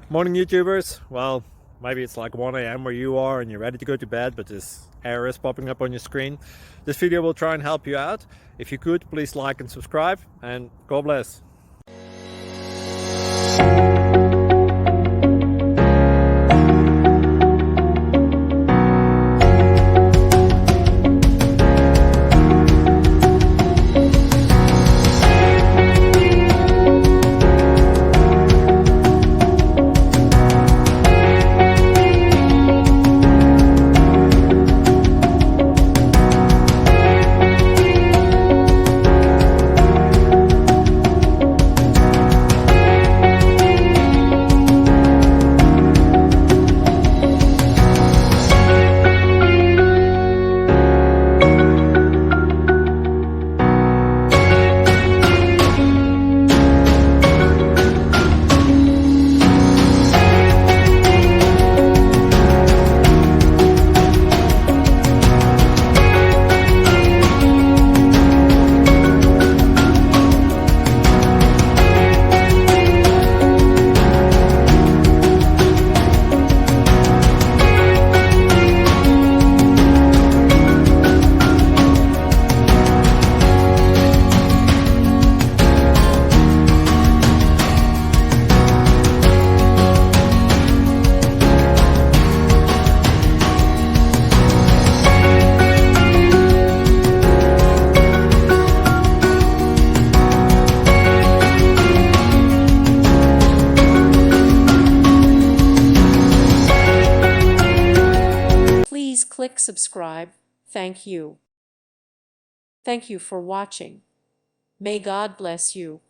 Morning YouTubers. Well, maybe it's like 1 a.m. where you are and you're ready to go to bed, but this error is popping up on your screen. This video will try and help you out. If you could, please like and subscribe, and God bless. Please click subscribe. Thank you. Thank you for watching. May God bless you.